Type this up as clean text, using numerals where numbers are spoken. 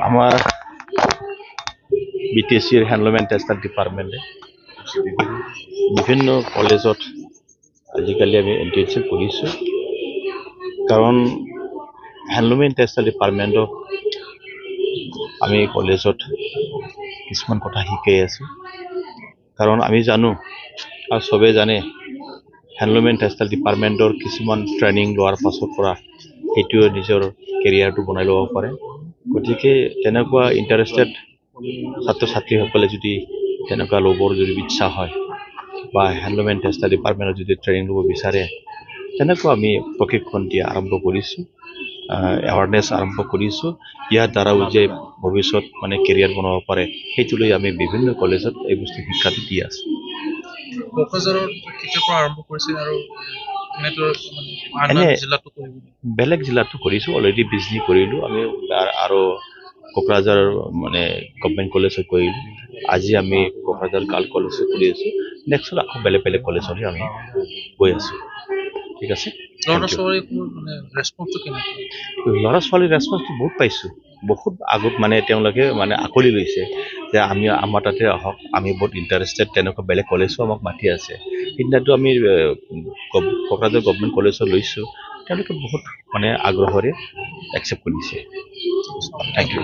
আমাৰ বিটিএসিৰ handloom and textile ডিপাৰ্টমেণ্টে বিভিন্ন কলেজত আজিকালি আমি ইণ্টাৰ্ণশ্বিপ কৰিছোঁ কাৰণ হ্যান্ডলুম এণ্ড টেক্সটাইল ডিপাৰ্টমেণ্টক আমি কলেজত কিছুমান কথা শিকাই আছোঁ কাৰণ আমি জানো আৰু চবেই জানে হ্যান্ডলুম এণ্ড টেক্সটাইল ডিপাৰ্টমেণ্টৰ কিছুমান ট্ৰেইনিং লোৱাৰ পাছৰ পৰা সেইটোৱে নিজৰ কেৰিয়াৰটো বনাই ল'ব পাৰে গতিকে তেনেকুৱা ইণ্টাৰেষ্টেড ছাত্ৰ ছাত্ৰীসকলে যদি তেনেকুৱা ল'বৰ যদি ইচ্ছা হয় বা হ্যান্ডলুম এণ্ড টেক্সটাইল ডিপাৰ্টমেণ্টত যদি ট্ৰেইনিং ল'ব বিচাৰে তেনেকুৱা আমি প্ৰশিক্ষণ দিয়া আৰম্ভ কৰিছোঁ এৱাৰনেছ আৰম্ভ কৰিছোঁ ইয়াৰ দ্বাৰাও যে ভৱিষ্যত মানে কেৰিয়াৰ বনাব পাৰে সেইটো লৈ আমি বিভিন্ন কলেজত এই বস্তু শিক্ষাটো দি আছোঁ বেলেগ জিলাতো কৰিছোঁ অলৰেডি বিজনী কৰিলোঁ আমি আৰু কোকৰাঝাৰ মানে গভৰ্ণমেণ্ট কলেজত কৰিলোঁ আজি আমি কোকৰাঝাৰ গাৰ্লছ কলেজত কৰি আছোঁ নেক্সট আকৌ বেলেগ বেলেগ কলেজলৈ আমি গৈ আছোঁ ঠিক আছে ল'ৰা ছোৱালীৰ ৰেছপন্সটো বহুত পাইছোঁ বহুত আগত মানে তেওঁলোকে মানে আকলি লৈছে যে আমি আমাৰ তাতে আহক আমি বহুত ইণ্টাৰেষ্টেড তেনেকুৱা বেলেগ কলেজো আমাক মাতি আছে সেইদিনাটো আমি কোকৰাঝাৰ গভৰ্ণমেণ্ট কলেজত লৈছোঁ তেওঁলোকে বহুত মানে আগ্ৰহেৰে একচেপ্ট কৰিছে থেংক ইউ